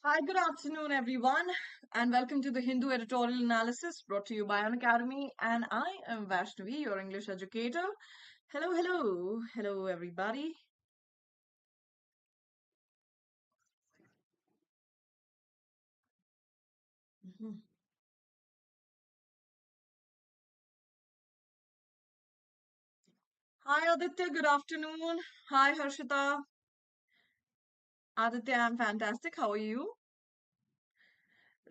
Hi, good afternoon, everyone, and welcome to the Hindu Editorial Analysis brought to you by An Academy. And I am Vaishnavi, your English educator. Hello, hello, hello, everybody. Mhm. Hi, Aditya, good afternoon. Hi, Harshita. Aditya, I'm fantastic. How are you?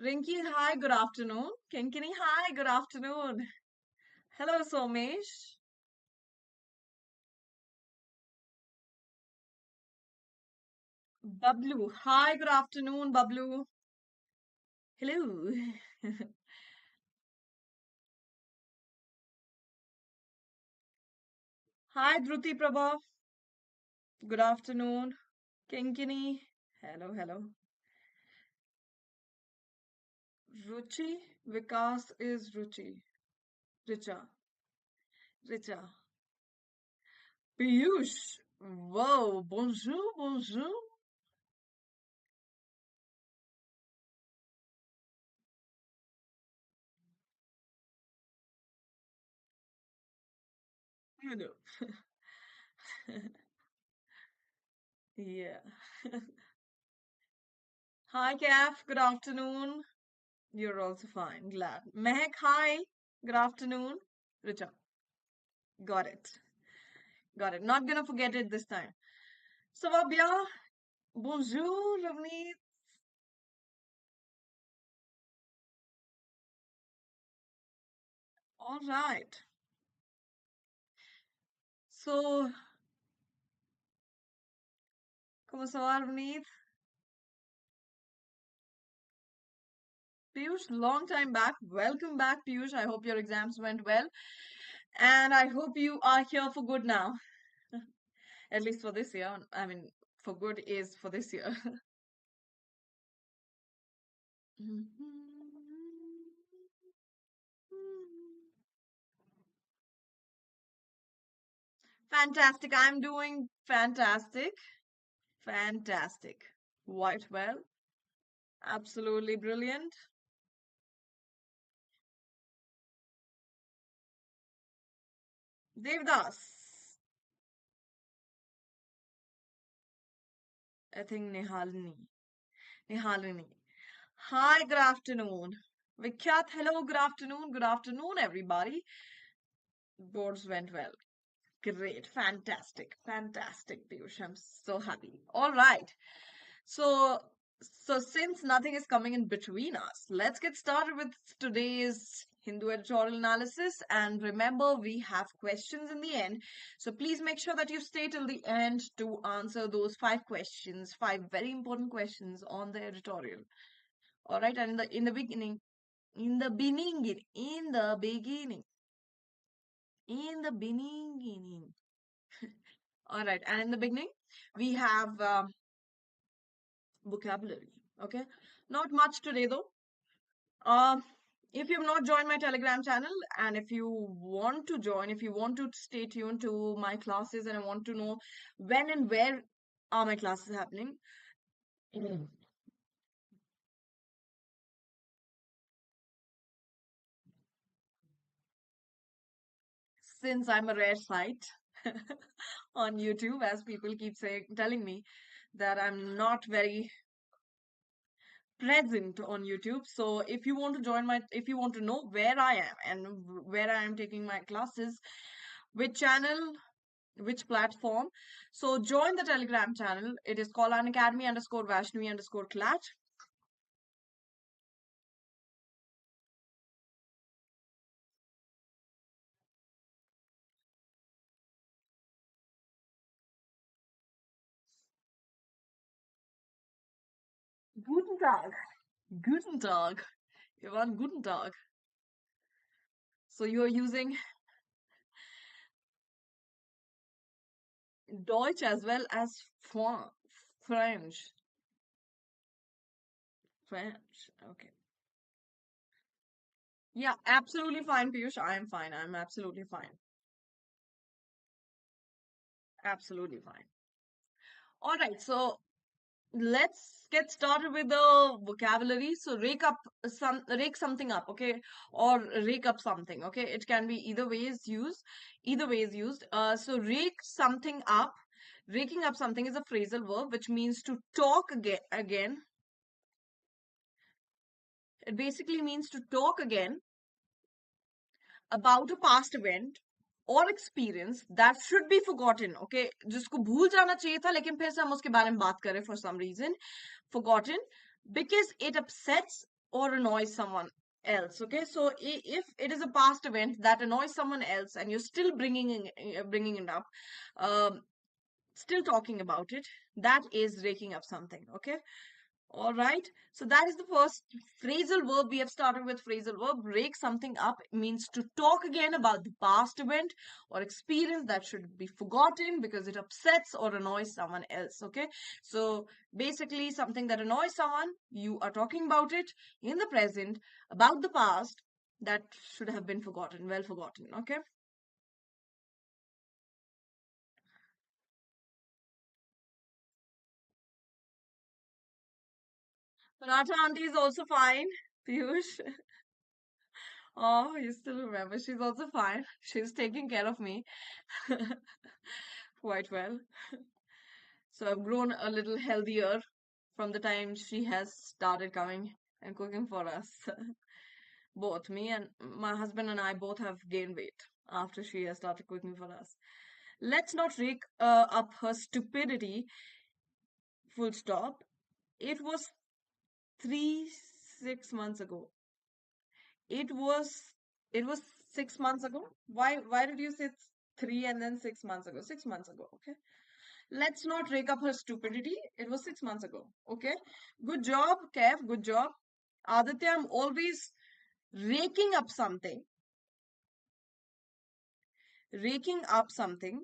Rinki, hi, good afternoon. Kinkini, hi, good afternoon. Hello, Somesh. Bablu, hi, good afternoon, Bablu. Hello. Hi, Dhruti Prabha. Good afternoon. Kinkini. Hello, hello. Ruchi. Vikas is Ruchi. Richa. Richa. Piyush. Whoa. Bonjour, bonjour. You know. Yeah. Hi, Kaf. Good afternoon. You're also fine. Glad. Mehak, hi. Good afternoon. Richa. Got it. Got it. Not gonna forget it this time. So, Abhya. Bonjour, Ravneet. All right. So, ¿cómo se va, Ravneet? Piyush, long time back. Welcome back, Piyush. I hope your exams went well. And I hope you are here for good now. At least for this year. I mean, for good is for this year. Fantastic. I'm doing fantastic. Fantastic. Quite well. Absolutely brilliant. Devdas. I think Nihalini. Nihalini. Hi, good afternoon. Vikhyat, hello, good afternoon. Good afternoon, everybody. Boards went well. Great, fantastic, fantastic, Piyush. I'm so happy. All right. So, so since nothing is coming in between us, let's get started with today's Hindu editorial analysis. And remember, we have questions in the end. So please make sure that you stay till the end to answer those five questions, five very important questions on the editorial. All right. And in the beginning, in the beginning. All right. And in the beginning, we have vocabulary. Okay. Not much today though. Uh, if you've not joined my Telegram channel and if you want to join, if you want to stay tuned to my classes and I want to know when and where are my classes happening, since I'm a rare sight on YouTube, as people keep saying, telling me that I'm not very present on YouTube. So if you want to join my, if you want to know where I am and where I am taking my classes, which channel, which platform, so join the Telegram channel. It is called An Academy underscore Vaishnavi underscore CLAT. Guten Tag. Guten Tag. Ivan, Guten Tag. So you are using Deutsch as well as French. French. Okay. Yeah, absolutely fine, Piyush. I am fine. I'm absolutely fine. Absolutely fine. All right. So let's get started with the vocabulary. So rake something up, okay, or rake up something, okay. It can be either way is used. So rake something up. Raking up something is a phrasal verb which means to talk again. It basically means to talk again about a past event or experience that should be forgotten, okay, जिसको भूल जाना चाहिए था लेकिन फिर से हम उसके बारे में बात करें for some reason. Forgotten because it upsets or annoys someone else, okay. So if it is a past event that annoys someone else and you're still bringing it up, um, still talking about it, that is raking up something, okay. All right. So that is the first phrasal verb. We have started with phrasal verb. Rake something up means to talk again about the past event or experience that should be forgotten because it upsets or annoys someone else. Okay. So basically, something that annoys someone, you are talking about it in the present, about the past that should have been forgotten, well forgotten. Okay. Paratha auntie is also fine. Piyush. Oh, you still remember. She's also fine. She's taking care of me quite well. So I've grown a little healthier from the time she has started coming and cooking for us. Both me and my husband and I both have gained weight after she has started cooking for us. Let's not rake up her stupidity, full stop. It was 6 months ago. It was it was 6 months ago. Why did you say three and then 6 months ago? 6 months ago, okay. Let's not rake up her stupidity. It was 6 months ago. Okay. Good job, Kev. Good job. Aditya, I'm always raking up something. Raking up something.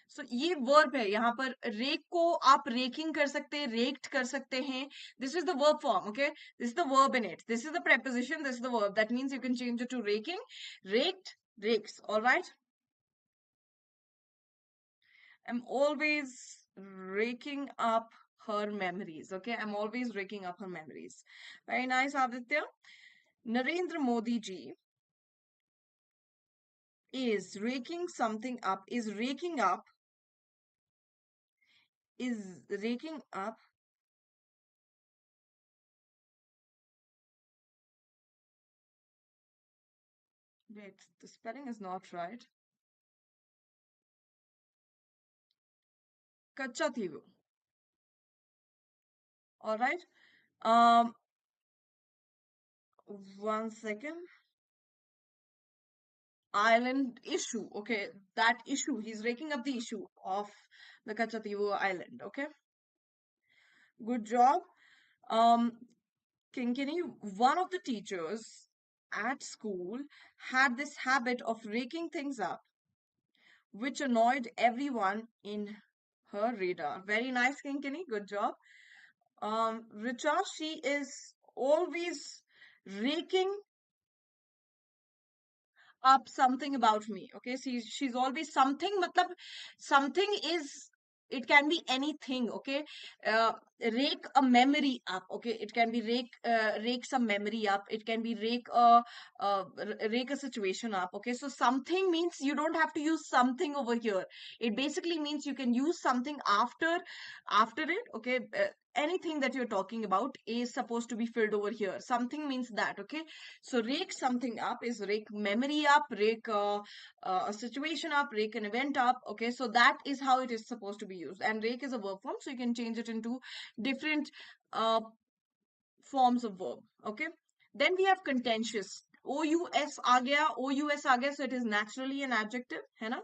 So ये verb है यहाँ पर. Rake को आप racking कर सकते हैं, raked कर सकते हैं. This is the verb form, okay. This is the verb in it. This is the preposition. This is the verb. That means you can change it to raking, raked, rakes. All right. I'm always raking up her memories. Okay, I'm always raking up her memories. Very nice, Aditya. Narendra Modi ji is raking something up, is raking up. Wait, the spelling is not right. Kacha thi wo. All right. Um, 1 second. Island issue. Okay, that issue. He's raking up the issue of the Kachativo Island. Okay, good job. Um, Kinkini, one of the teachers at school had this habit of raking things up, which annoyed everyone in her radar. Very nice, Kinkini. Good job. Richa, she is always raking up something about me. Okay, she's always something. Matlab, something is. It can be anything. Okay, uh, rake a memory up. Okay, it can be rake some memory up. It can be rake a situation up. Okay, so something means you don't have to use something over here. It basically means you can use something after it. Okay. Anything that you're talking about is supposed to be filled over here. Something means that. Okay, so rake something up is rake memory up, rake a situation up, rake an event up. Okay, so that is how it is supposed to be used. And rake is a verb form, so you can change it into different uh, forms of verb. Okay, then we have contentious. OUS आ गया, OUS आ गया, so it is naturally an adjective, है ना?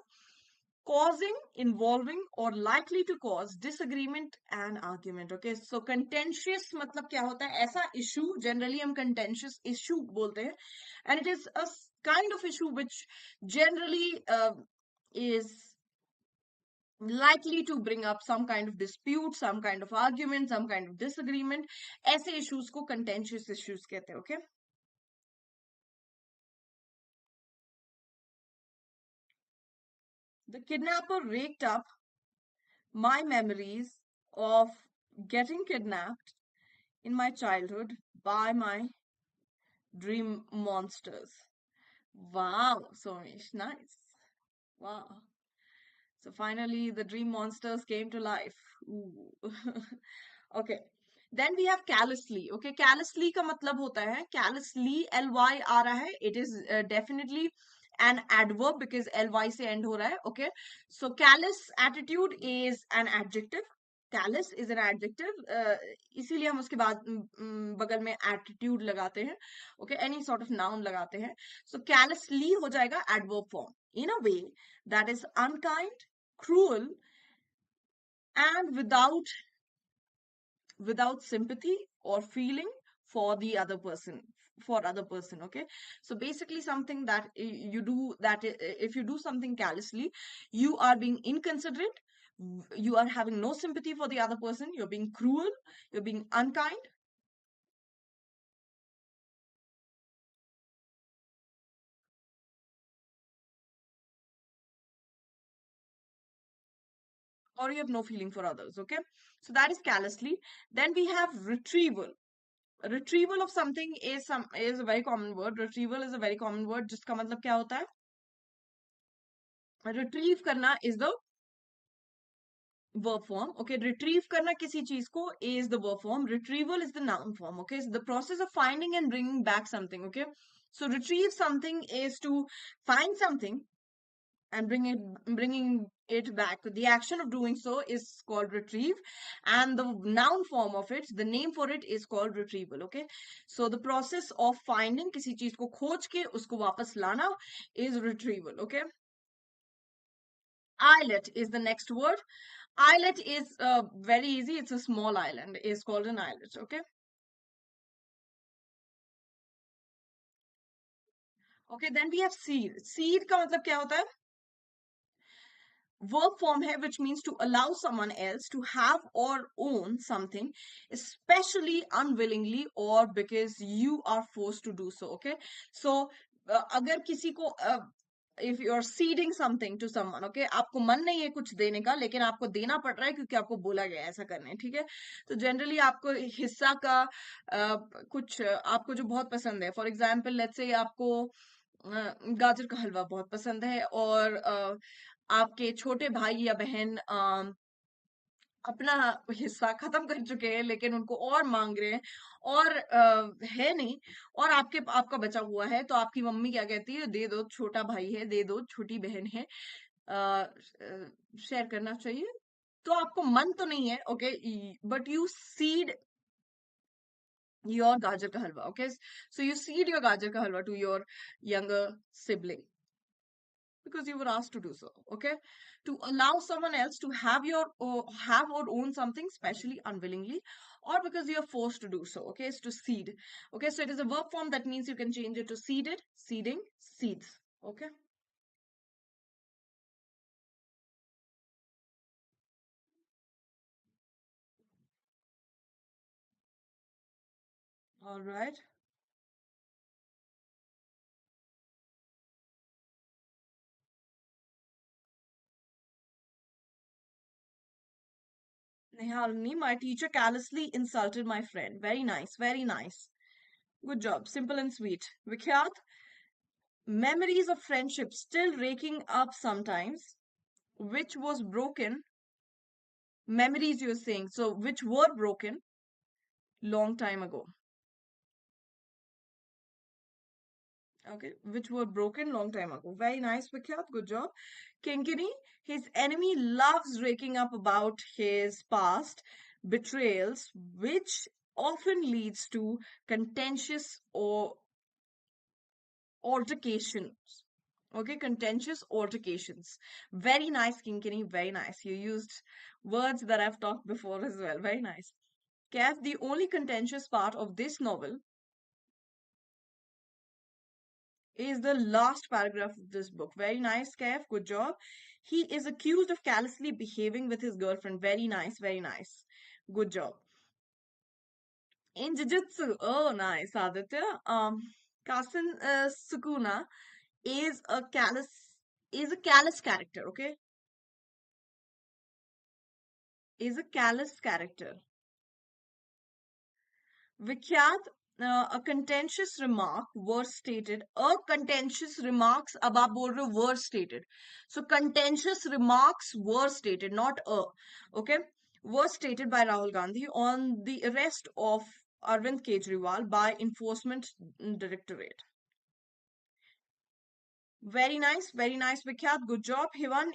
Causing, involving, or likely to cause disagreement and argument. Okay, so contentious मतलब क्या होता है? ऐसा issue, generally हम contentious issue बोलते हैं, and it is a kind of issue which generally is likely to bring up some kind of dispute, some kind of argument, some kind of disagreement. ऐसे issues को contentious issues कहते हैं. Okay. The kidnapper raked up My memories of getting kidnapped in my childhood by my dream monsters. Wow, Somesh, nice. Wow. So finally, the dream monsters came to life. Ooh. Okay. Then we have callously. Okay, callously का मतलब होता है callously ly आ रहा है. It is definitely an adverb because ly से end हो रहा है. Okay, so callous attitude is an adjective. Callous is an adjective. इसीलिए हम उसके बाद बगल में attitude लगाते हैं. Okay, any sort of noun लगाते हैं. So callously हो जाएगा adverb form in a way that is unkind, cruel, and without sympathy or feeling for the other person, okay. So basically something that you do, that if you do something callously, you are being inconsiderate, you are having no sympathy for the other person, you're being cruel, you're being unkind, or you have no feeling for others, okay. So that is callously. Then we have retrieval. Retrieval of something is a very common word. Retrieval is a very common word जिसका मतलब क्या होता है? Retrieve करना is the verb form. Okay, retrieve करना किसी चीज को is the verb form. Retrieval is the noun form. Okay, so the process of finding and bringing back something. Okay, so retrieve something is to find something and bringing it back. The action of doing so is called retrieve, and the noun form of it, the name for it is called retrieval. Okay, so the process of finding किसी चीज को खोज के उसको वापस लाना is retrieval. Okay, islet is the next word. Islet is very easy. It's a small island. It's called an islet. Okay. Okay. Then we have seed. Seed का मतलब क्या होता है? Verb form है, which means to allow someone else to have or own something, especially unwillingly or because you are forced to do so. Okay. So अगर किसी को if you are ceding something to someone, okay, आपको मन नहीं है कुछ देने का लेकिन आपको देना पड़ रहा है क्योंकि आपको बोला गया है ऐसा करने, ठीक है. तो जनरली आपको हिस्सा का कुछ आपको जो बहुत पसंद है, फॉर एग्जाम्पल लेट्स से आपको गाजर का हलवा बहुत पसंद है और आपके छोटे भाई या बहन अपना हिस्सा खत्म कर चुके हैं लेकिन उनको और मांग रहे हैं और है नहीं, और आपका बचा हुआ है, तो आपकी मम्मी क्या कहती है, दे दो, छोटा भाई है, दे दो, छोटी बहन है, शेयर करना चाहिए. तो आपको मन तो नहीं है, okay, but you seed your gajar ka halwa. Okay, so you seed your gajar ka halwa to your younger sibling because you were asked to do so. Okay, to allow someone else to have or own something, especially unwillingly, or because you are forced to do so. Okay, it's to seed. Okay, so it is a verb form. That means you can change it to seeded, seeding, seeds. Okay, all right. Nehalini, my teacher callously insulted my friend. Very nice, very nice. Good job, simple and sweet. Vikhyat, memories of friendship still raking up sometimes, which was broken. Memories you're saying, so which were broken long time ago. Okay, which were broken long time ago. Very nice, Vikhyat. Good job. Kinkini, his enemy loves raking up about his past betrayals, which often leads to contentious or altercations. Okay, contentious altercations. Very nice, Kinkini. Very nice. You used words that I've talked before as well. Very nice. Kev, the only contentious part of this novel is the last paragraph of this book. Very nice, Kev. Good job. He is accused of callously behaving with his girlfriend. Very nice, very nice. Good job. In Jujutsu, oh nice, Aditya. Kasen Sukuna is a callous character. Okay, is a callous character. विख्यात, a contentious remark were stated. A contentious remarks, अब आप बोल रहे हो were stated. So contentious remarks were stated, not a. Okay, were stated by Rahul Gandhi on the arrest of Arvind Kejriwal by Enforcement Directorate. Very nice, Vikhyat. Good job, Hivan.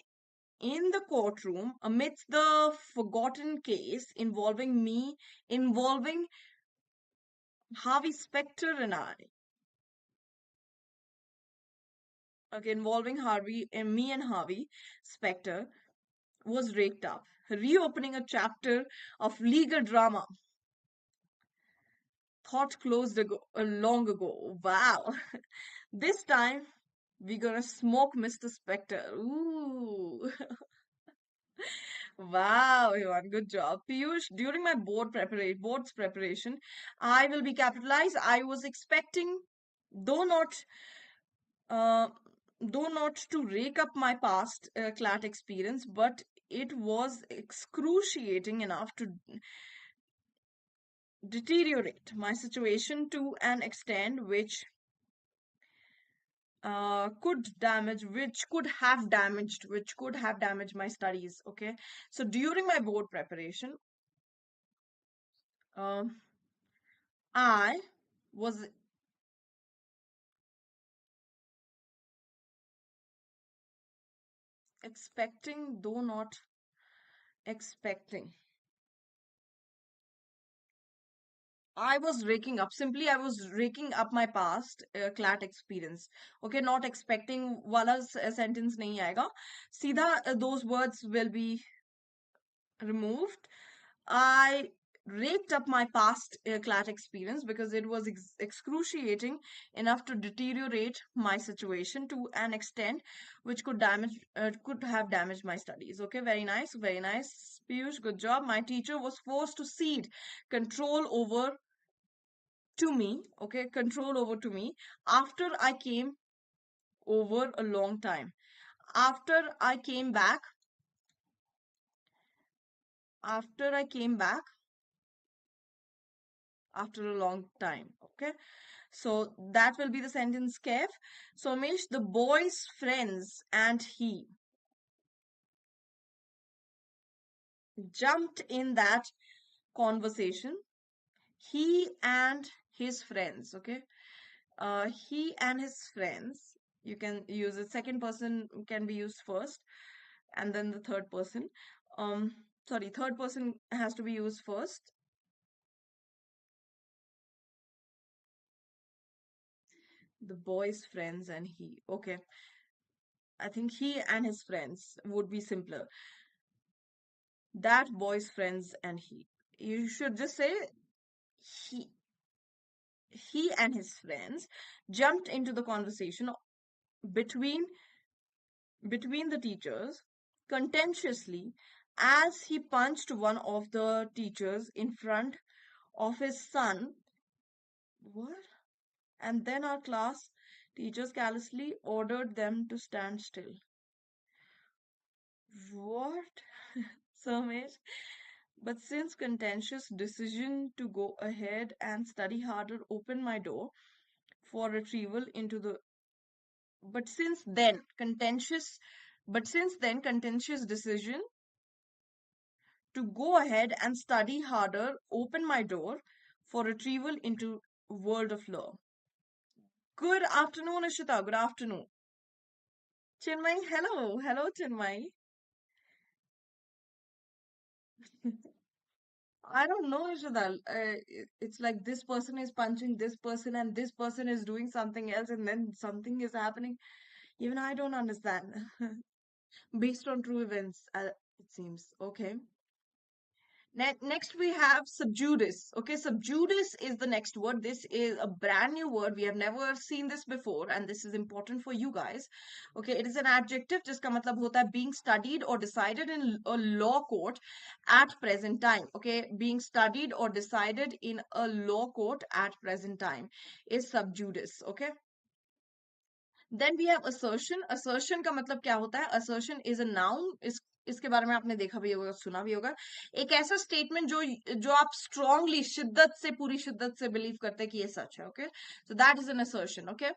In the courtroom, amidst the forgotten case involving Harvey Specter and I. Okay, involving Harvey and me and Harvey Specter was raked up, reopening a chapter of legal drama thought closed long ago. Wow. This time we're gonna smoke Mr. Specter. Ooh. Wow, Ivan, good job. Piyush, during my board's preparation, I will be capitalized. I was expecting, though not uh, though not to rake up my past CLAT experience, but it was excruciating enough to deteriorate my situation to an extent which could have damaged my studies. Okay, so during my board preparation, um, I was expecting, though not expecting. I was raking up my past CLAT experience. Okay, not expecting wala sentence nahi aayega. Seedha, those words will be removed. I raked up my past CLAT experience because it was excruciating enough to deteriorate my situation to an extent which could have damaged my studies. Okay, very nice, Piyush, good job. My teacher was forced to cede control over to me, okay, control over to me after I came over a long time. After I came back, after I came back after a long time, okay. So that will be the sentence, Kev. So, Mish, the boy's friends and he jumped in that conversation. He and his friends, okay. He and his friends. You can use it. Second person can be used first, and then the third person. Um, sorry, third person has to be used first. The boy's friends and he. Okay, I think he and his friends would be simpler. That boy's friends and he. You should just say he he and his friends jumped into the conversation between between the teachers contentiously as he punched one of the teachers in front of his son. What? And then our class teachers callously ordered them to stand still. What? Samesh? But since contentious decision to go ahead and study harder opened my door for retrieval into the but since then contentious decision to go ahead and study harder opened my door for retrieval into world of law. Good afternoon, Ishita. Good afternoon. Chinmay, hello. Hello, Chinmay. I don't know, Ishita. It's like this person is punching this person and this person is doing something else and then something is happening. Even I don't understand. Based on true events, it seems. Okay. Next, we have subjudice. Okay, subjudice is the next word. This is a brand new word. We have never seen this before, and this is important for you guys. Okay, it is an adjective जिसका मतलब होता है being studied or decided in a law court at present time. Okay, being studied or decided in a law court at present time is subjudice. Okay. Then we have assertion. Assertion का मतलब क्या होता है? Assertion is a noun. इसके बारे में आपने देखा भी होगा, सुना भी होगा। एक ऐसा स्टेटमेंट जो जो आप स्ट्रांगली, शिद्दत से, पूरी शिद्दत से बिलीव करते हैं कि ये सच है। Okay, so that is an assertion. Okay,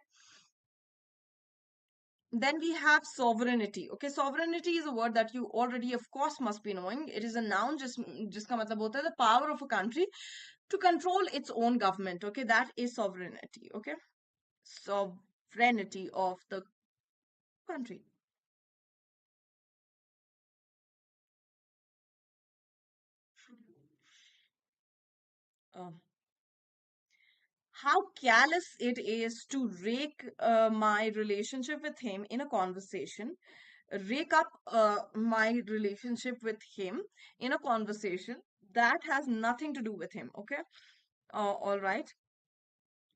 then we have sovereignty. Okay, sovereignty is a word that you already of course must be knowing. It is a noun जिसका मतलब होता है the power of a country to control its own government. Okay, that is sovereignty. Okay, sovereignty of the country. Um, how callous it is to rake my relationship with him in a conversation, rake up my relationship with him in a conversation that has nothing to do with him. Okay, all right.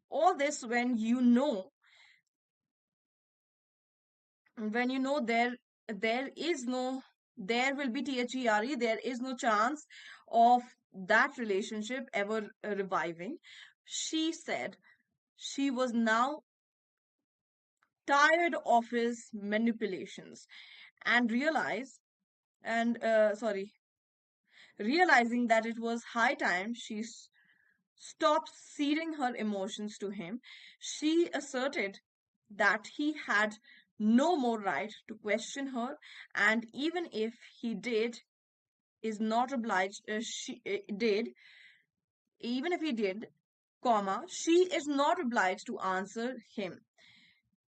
All this when you know there is no, there will be THERE, there is no chance of that relationship ever reviving. She said she was now tired of his manipulations and sorry, realizing that it was high time she stopped ceding her emotions to him. She asserted that he had no more right to question her, and even if he did, is not obliged. She did, even if he did, comma, she is not obliged to answer him.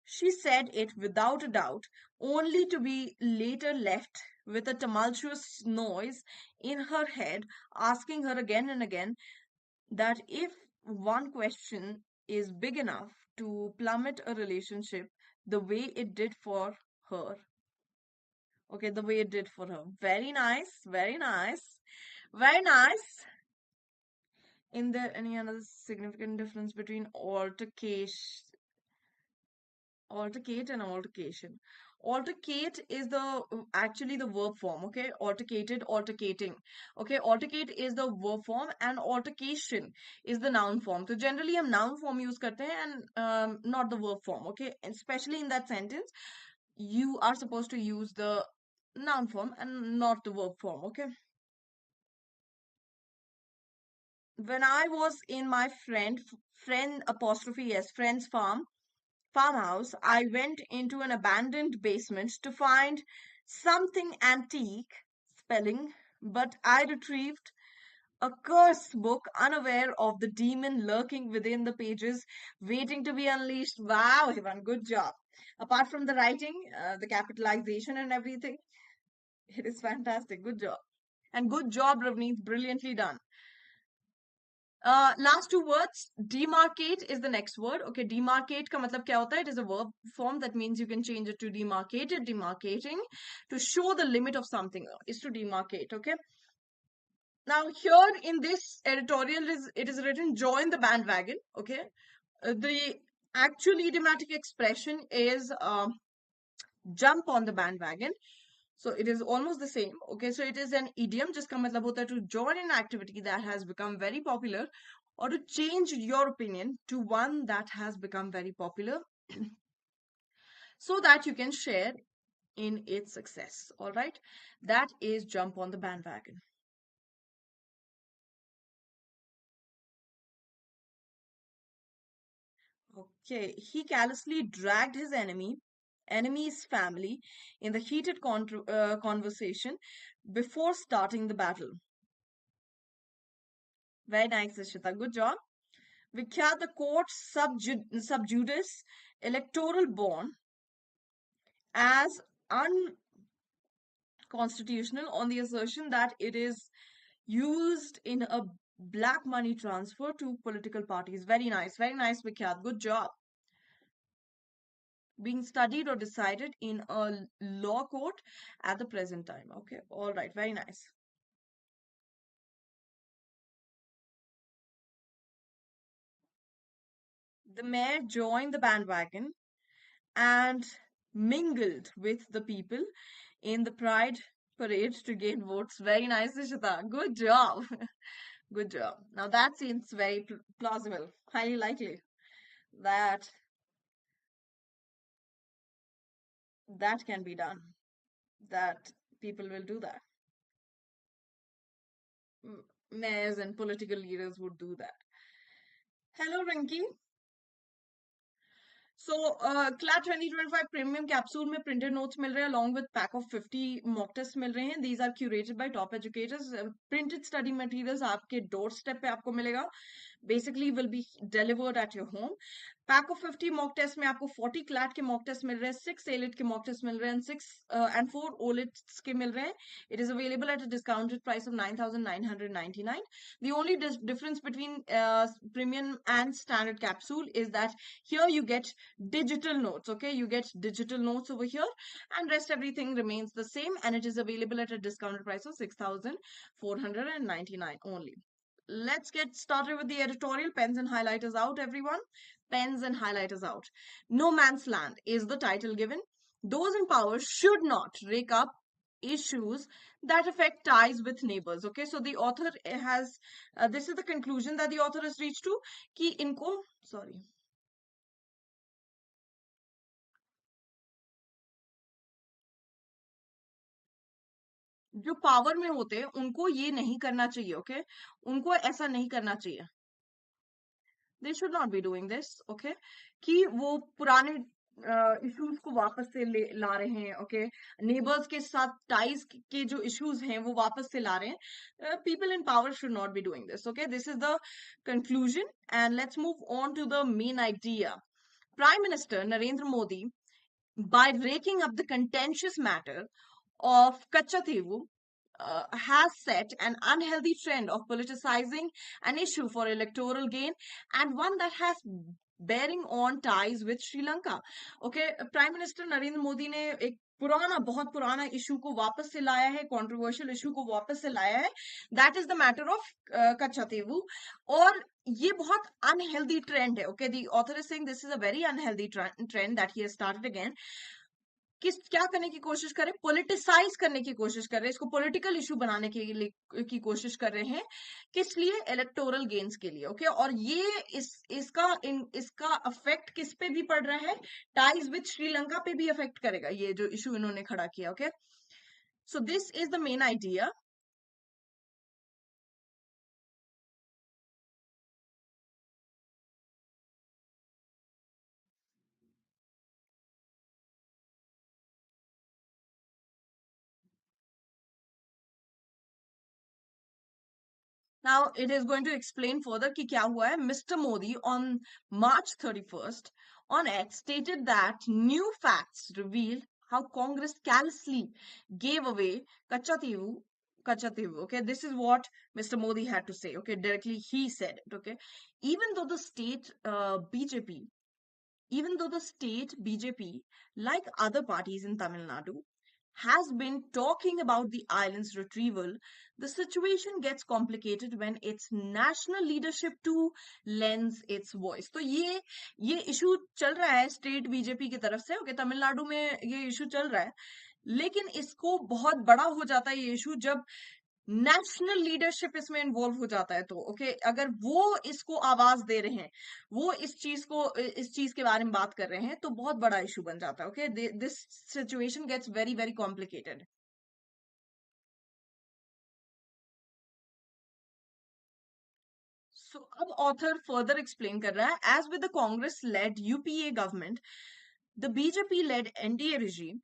She said it without a doubt, only to be later left with a tumultuous noise in her head, asking her again and again that if one question is big enough to plummet a relationship the way it did for her. Okay, the way it did for her. Very nice, very nice, very nice. In there any other significant difference between altercate and altercation? Altercate is the actually the verb form. Okay, altercated, altercating. Okay, altercate is the verb form and altercation is the noun form. So generally हम noun form use करते हैं and not the verb form. Okay, especially in that sentence you are supposed to use the noun form and not the verb form. Okay, when I was in my friend apostrophe yes friend's farmhouse, I went into an abandoned basement to find something antique spelling, but I retrieved a cursed book, unaware of the demon lurking within the pages, waiting to be unleashed. Wow, Hivan, good job. Apart from the writing, the capitalization and everything, it is fantastic. Good job. And good job, Ravneet. Brilliantly done. Last two words, demarcate is the next word. Okay, demarcate का मतलब क्या होता है? It is a verb form that means you can change it to demarcated, demarcating. To show the limit of something is to demarcate. Okay. Now here in this editorial it is written join the bandwagon. Okay. The actual idiomatic expression is jump on the bandwagon. So it is almost the same. Okay, so it is an idiom जिसका मतलब होता है to join an activity that has become very popular or to change your opinion to one that has become very popular so that you can share in its success. All right, that is jump on the bandwagon. Okay, he callously dragged his enemy's family in the heated conversation before starting the battle. Very nice, Ishita. Good job. Vikhya, the court sub judice electoral bond as unconstitutional on the assertion that it is used in a black money transfer to political parties. Very nice, Vikhya. Good job. Being studied or decided in a law court at the present time. Okay, all right, very nice. The mayor joined the bandwagon and mingled with the people in the pride parade to gain votes. Very nice, Ishita. Good job. Good job. Now that seems very plausible, highly likely that that can be done. That People will do that. Mayors and political leaders would do that. Hello, Rinky. So, CLAT 2025 premium capsule में printed notes मिल रहे हैं along with pack of 50 mock tests मिल रहे हैं. These are curated by top educators. Printed study materials आपके door step पे आपको मिलेगा. Basically will be delivered at your home. Pack of 50 mock tests में आपको 40 CLAT के mock tests मिल रहे हैं, 6 ALET के mock tests मिल रहे हैं, 6 and 4 OLETs के मिल रहे हैं. It is available at a discounted price of 9,999. The only difference between premium and standard capsule is that here you get digital notes. Okay, you get digital notes over here, and rest everything remains the same, and it is available at a discounted price of 6,499 only. Let's get started with the editorial. Pens and highlighters out, everyone. Pens and highlighters out. No Man's Land is the title given. Those in power should not rake up issues that affect ties with neighbors. Okay, so the author has, this is the conclusion that the author has reached to, कि इनको, sorry, जो power में होते हैं उनको ये नहीं करना चाहिए. ओके, उनको ऐसा नहीं करना चाहिए. They should not be doing this. Okay, कि वो पुराने इश्यूज को वापस से ला रहे हैं. ओके, नेबर्स के साथ टाइज के जो इश्यूज हैं वो वापस से ला रहे हैं. People in power should not be doing this. Okay, this is the conclusion and let's move on to the main idea. Prime Minister Narendra Modi, by raking up the contentious matter of Kacha Thevu, has set an unhealthy trend of politicizing an issue for electoral gain and one that has bearing on ties with Sri Lanka. Okay, Prime Minister Narendra Modi ने एक पुराना बहुत पुराना issue को वापस से लाया है, कंट्रोवर्शियल इशू को वापस से लाया है. That is the matter of कच्चा तेवु. और ये बहुत अनहेल्दी ट्रेंड है. Okay, the author is saying this is a very unhealthy trend that he has started again. किस क्या करने की कोशिश कर रहे हैं? पॉलिटिसाइज करने की कोशिश कर रहे हैं, इसको पॉलिटिकल इशू बनाने के लिए की कोशिश कर रहे हैं. किस लिए? इलेक्टोरल गेन्स के लिए. ओके, और ये इसका अफेक्ट किस पे भी पड़ रहा है? टाइज विद श्रीलंका पे भी अफेक्ट करेगा ये जो इशू इन्होंने खड़ा किया. Okay, so this is the main idea. Now it is going to explain further कि क्या हुआ है. Mr. Modi on March 31st on X stated that new facts revealed how Congress callously gave away Kacha Tevu. Okay, this is what Mr. Modi had to say. Okay, directly he said it. Okay, even though the state BJP, even though the state BJP, like other parties in Tamil Nadu, has been talking about the island's retrieval, the situation gets complicated when its national leadership too lends its voice. तो ये issue चल रहा है state BJP की तरफ से. Okay, Tamil Nadu में ये इशू चल रहा है, लेकिन इसको बहुत बड़ा हो जाता है ये इशू जब नेशनल लीडरशिप इसमें इन्वॉल्व हो जाता है. तो ओके, अगर वो इसको आवाज दे रहे हैं, वो इस चीज के बारे में बात कर रहे हैं, तो बहुत बड़ा इशू बन जाता है. Okay, this situation gets very very complicated. So अब ऑथर फर्दर एक्सप्लेन कर रहा है. As with the Congress led UPA government, the BJP led NDA regime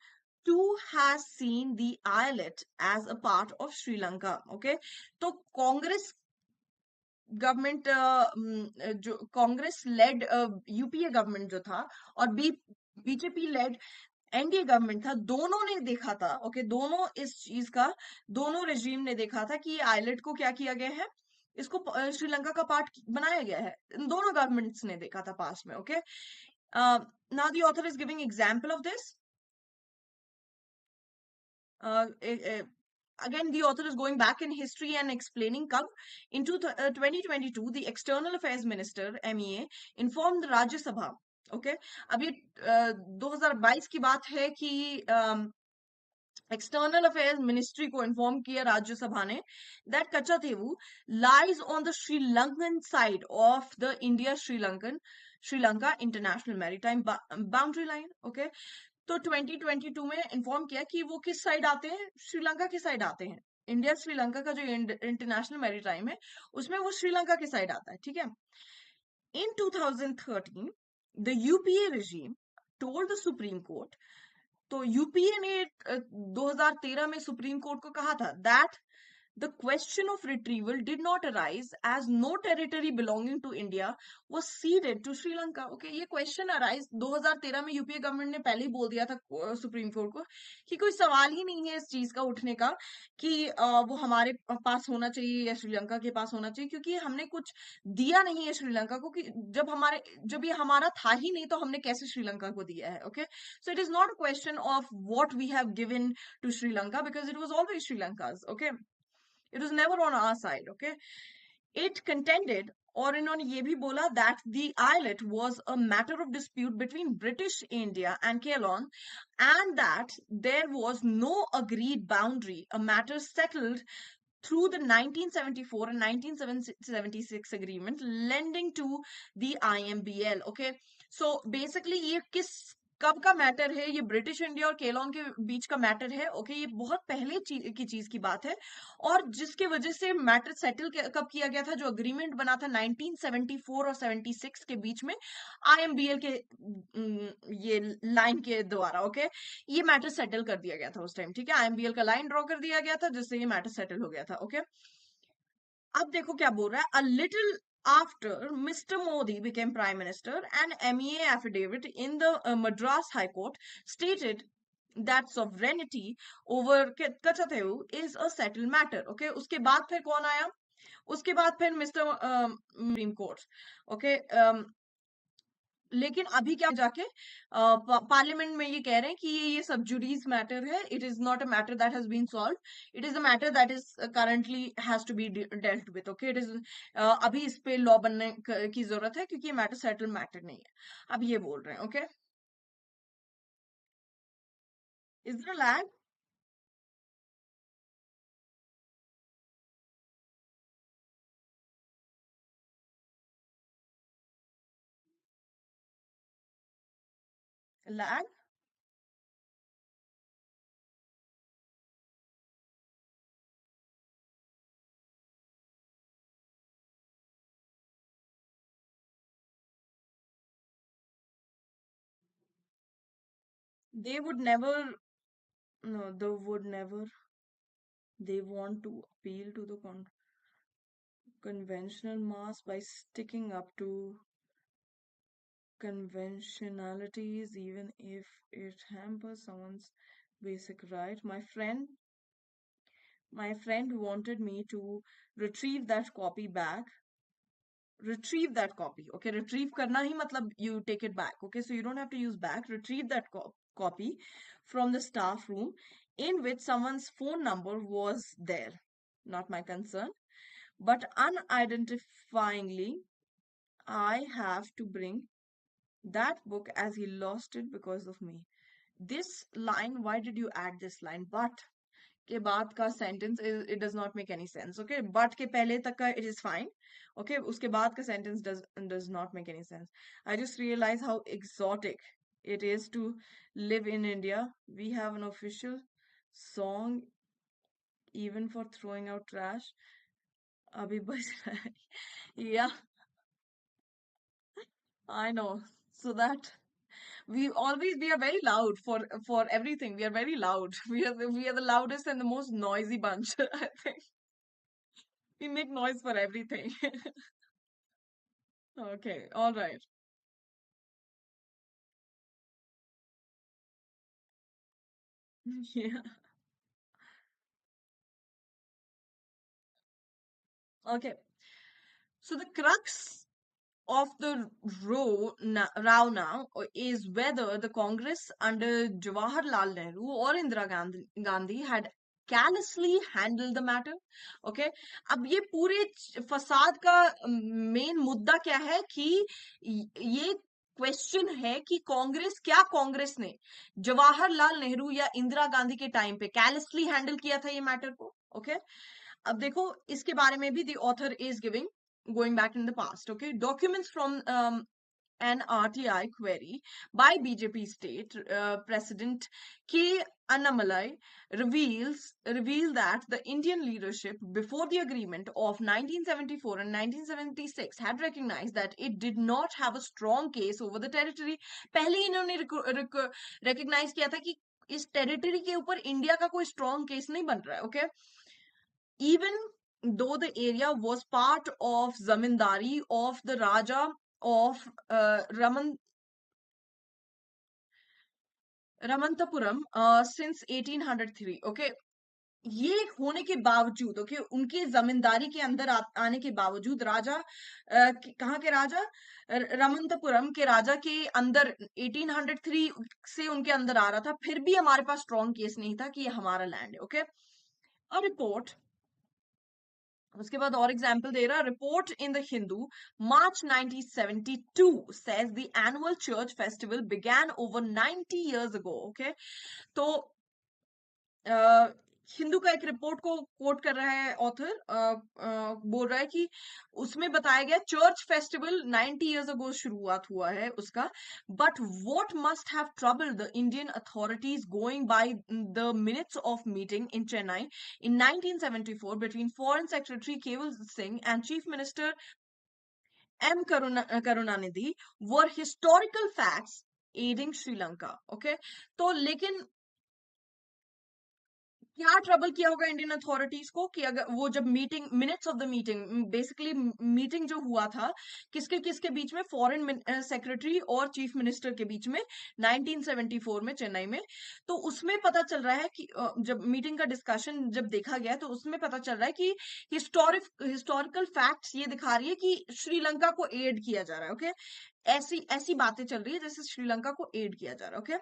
too has seen the islet as a part of Sri Lanka. Okay, तो Congress government जो Congress led UPA government जो था और BJP led NDA government था, दोनों ने देखा था. ओके, दोनों इस चीज का, दोनों रेजिम ने देखा था कि आइलैंड को क्या किया गया है, इसको श्रीलंका का पार्ट बनाया गया है. इन दोनों गवर्नमेंट्स ने देखा था पास में. Okay, now the author is giving example of this. Again, the author is going back in history and explaining कब in 2022 the External Affairs Minister MEA informed the Rajya Sabha. Okay, अब ये 2022 की बात है कि एक्सटर्नल अफेयर्स मिनिस्ट्री को inform किया राज्यसभा ने that Katchatheevu lies on the Sri Lankan side of the India Sri Lanka international maritime boundary line. Okay, तो 2022 में इन्फॉर्म किया कि वो किस साइड आते हैं, श्रीलंका की साइड आते हैं। इंडिया श्रीलंका का जो इंटरनेशनल मैरीटाइम है उसमें वो श्रीलंका की साइड आता है, ठीक है। In 2013, the UPA regime told the Supreme Court, तो यूपीए ने 2013 में सुप्रीम कोर्ट को कहा था that the question of retrieval did not arise as no territory belonging to India was ceded to Sri Lanka. Okay, ये question arise 2013 में UPA government ने पहले ही बोल दिया था सुप्रीम कोर्ट को कि कोई सवाल ही नहीं है इस चीज का उठने का कि वो हमारे पास होना चाहिए या श्रीलंका के पास होना चाहिए, क्योंकि हमने कुछ दिया नहीं है श्रीलंका को, कि जब ये हमारा था ही नहीं तो हमने कैसे श्रीलंका को दिया है। Okay, so it is not a question of what we have given to Sri Lanka because it was always Sri Lanka's. Okay, it was never on our side. Okay, it contended, और इन्होंने ये भी बोला that the islet was a matter of dispute between British India and Ceylon, and that there was no agreed boundary, a matter settled through the 1974 and 1976 agreement lending to the IMBL. Okay, so basically ये किस कब का matter है, ये British India और केलोन के बीच का matter है। ओके, ये बहुत पहले की चीज की बात है, और जिसके वजह से मैटर सेटल कब किया गया था, जो अग्रीमेंट बना था 1974 और 76 के बीच में आईएमबीएल के ये लाइन के द्वारा। ओके, ये मैटर सेटल कर दिया गया था उस टाइम, ठीक है, आईएमबीएल का लाइन ड्रॉ कर दिया गया था जिससे ये मैटर सेटल हो गया था। ओके, अब देखो क्या बोल रहा है, a little after Mr. Modi became Prime Minister, an MEA affidavit in the Madras High Court stated that sovereignty over Kachhateru is a settled matter. Okay, उसके बाद फिर कौन आया, उसके बाद फिर मिस्टर सुप्रीम कोर्ट। ओके, लेकिन अभी क्या जाके पार्लियामेंट में ये कह रहे हैं कि ये सब जुडीज मैटर है, it is not a matter that has been solve, it is a matter that is currently has to be dealt with. Okay, it is अभी इस पे लॉ बनने की जरूरत है क्योंकि ये मैटर सेटल मैटर नहीं है, अब ये बोल रहे हैं। Okay, is there lag? Lag? They would never, no, they would never, they want to appeal to the conventional mass by sticking up to conventionalities, even if it hampers someone's basic right. My friend wanted me to retrieve that copy back. Retrieve that copy. Okay, retrieve karna hi matlab you take it back. Okay, so you don't have to use back. Retrieve that copy from the staff room in which someone's phone number was there. Not my concern. But unidentifyingly, I have to bring that book as he lost it because of me. This line, why did you add this line? But के बाद का sentence, it does not make any sense. Okay, but के पहले तक का it is fine. Okay, उसके बाद का sentence does not make any sense. I just realize how exotic it is to live in India. We have an official song even for throwing out trash. अभी बज रहा है. Yeah, I know. So that we are very loud for everything. We are very loud. We are the loudest and the most noisy bunch. I think we make noise for everything. Okay, all right. Yeah. Okay. So the crux of the row now is whether the Congress under Jawaharlal Nehru or Indira Gandhi had callously handled the matter. Okay, अब ये पूरे फसाद का main मुद्दा क्या है कि ये क्वेश्चन है कि कांग्रेस ने जवाहरलाल नेहरू या इंदिरा गांधी के टाइम पे कैलसली हैंडल किया था ये मैटर को। ओके, अब देखो इसके बारे में भी the author is giving, going back in the past. Okay, documents from an RTI query by BJP State President K. Annamalai revealed that the Indian leadership before the agreement of 1974 and 1976 had recognized that it did not have a strong case over the territory. पहले ही इन्होंने recognize किया था कि इस territory के ऊपर India का कोई स्ट्रॉन्ग केस नहीं बन रहा है. Okay, even though the area was part of zamindari of the Raja of Ramantapuram since 1803. Okay, ये होने के बावजूद, ओके, उनके जमींदारी के अंदर आने के बावजूद राजा कहाँ के राजा, रमंतपुरम के राजा के अंदर 1803 से उनके अंदर आ रहा था, फिर भी हमारे पास स्ट्रॉन्ग केस नहीं था कि ये हमारा लैंड है. ओके, अ रिपोर्ट, उसके बाद और एग्जाम्पल दे रहा, report in the Hindu March 1972 says the annual church festival began over 90 years ago. Okay, तो हिंदू का एक रिपोर्ट को कोट कर रहा है ऑथर, बोल रहा है कि उसमें बताया गया चर्च फेस्टिवल 90 इयर्स अगो शुरुआत हुआ है उसका. But what must have troubled the Indian authorities going by the minutes of meeting in Chennai in 1974 between foreign secretary Keval Singh and chief minister M Karunanidhi were historical facts aiding Sri Lanka. Okay, तो लेकिन क्या trouble किया होगा Indian authorities को कि अगर वो जब meeting, minutes of the meeting, basically meeting जो हुआ था किसके किसके बीच में, फॉरेन सेक्रेटरी और चीफ मिनिस्टर के बीच में 1974 में चेन्नई में, तो उसमें पता चल रहा है कि जब मीटिंग का डिस्कशन जब देखा गया तो उसमें पता चल रहा है कि हिस्टोरिकल फैक्ट्स ये दिखा रही है कि श्रीलंका को एड किया जा रहा है. ओके, ऐसी ऐसी बातें चल रही है जैसे श्रीलंका को एड किया जा रहा है. Okay,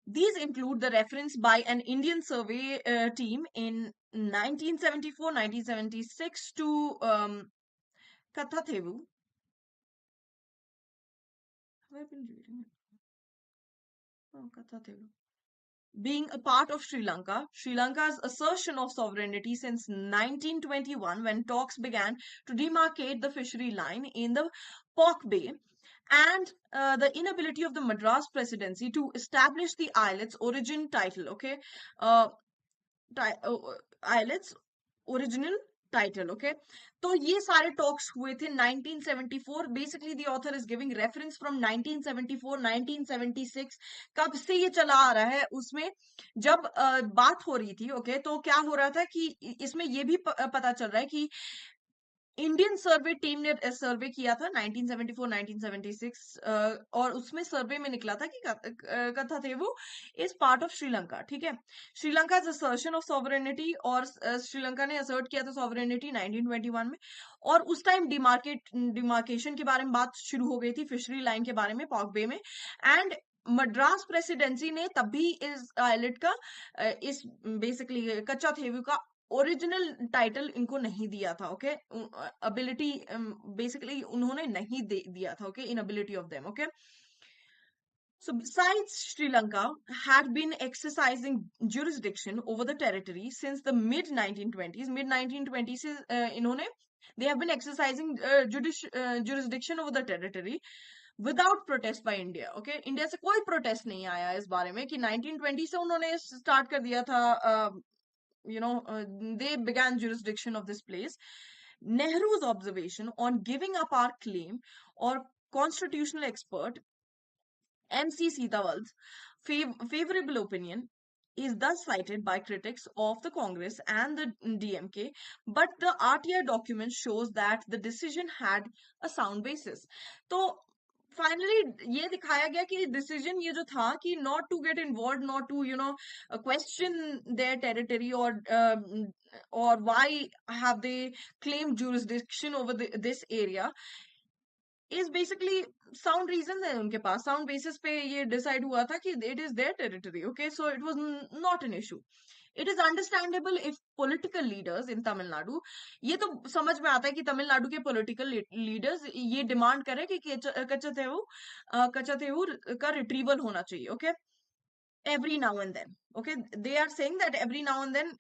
these include the reference by an Indian survey team in 1974, 1976 to Kathathevu. Have I been reading it? Oh, Kathathevu. Being a part of Sri Lanka, Sri Lanka's assertion of sovereignty since 1921, when talks began to demarcate the fishery line in the Pork Bay, and the inability of the Madras presidency to establish the islet's origin title. Okay, uh, IELTS original title. Okay, तो ये सारे talks हुए थे 1974. Basically the author is giving reference from 1974, 1976. कब से ये चला आ रहा है, उसमें जब बात हो रही थी. ओके, तो क्या हो रहा था कि इसमें ये भी पता चल रहा है कि इंडियन सर्वे टीम ने सर्वे किया था 1974-1976, और उसमें सर्वे में निकला था कि कथा थे वो इज पार्ट ऑफ श्रीलंका. ठीक है, Sri Lanka is assertion of sovereignty, और श्रीलंका ने असर्ट किया था सॉवरेनिटी 1921 में, और उस टाइम डिमार्केशन के बारे में बात शुरू हो गई थी, फिशरी लाइन के बारे में पॉक बे में. एंड मद्रास प्रेसिडेंसी ने तब भी इस आइलेट का इस बेसिकली कच्चा थेवू का ओरिजिनल टाइटल इनको नहीं दिया था. ओके, अबिलिटी बेसिकली उन्होंने नहीं दिया था. Okay, inability of them. Okay, so besides Sri Lanka had been exercising jurisdiction over the territory since the mid 1920s से इन्होंने they have been exercising jurisdiction over the territory without protest by India. Okay, India से कोई protest नहीं आया इस बारे में कि 1920 से उन्होंने स्टार्ट कर दिया था, they began jurisdiction of this place. Nehru's observation on giving up our claim, or constitutional expert MC Sitawal's favorable opinion, is thus cited by critics of the Congress and the DMK, but the RTI document shows that the decision had a sound basis. तो finally ये दिखाया गया कि decision ये जो था कि not to get involved, not to question their territory, और why have they claim jurisdiction over this area, is basically sound reason है उनके पास, साउंड बेसिस पे ये डिसाइड हुआ था कि it is their territory. Okay, so it was not an issue. It is understandable if political leaders in Tamil Nadu, ये तो समझ में आता है कि तमिलनाडु के पॉलिटिकल लीडर्स ये डिमांड करें कि कच्चा थेवू का रिट्रीवल होना चाहिए. Okay, every now and then, okay, they are saying that every now and then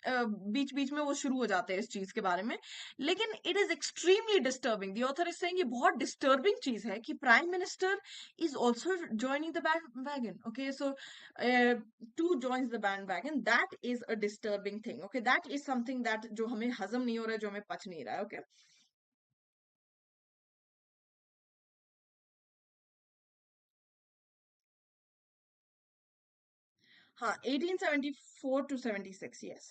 बीच बीच में वो शुरू हो जाते हैं इस चीज के बारे में, लेकिन it is extremely disturbing, the author is saying ये बहुत डिस्टर्बिंग चीज है कि prime minister is also joining the band wagon, okay, so to joins the band wagon, that is a disturbing thing, okay, that is something that जो हमें हजम नहीं हो रहा है, जो हमें पच नहीं रहा है, ओके। हाँ, 1874 to 76, yes.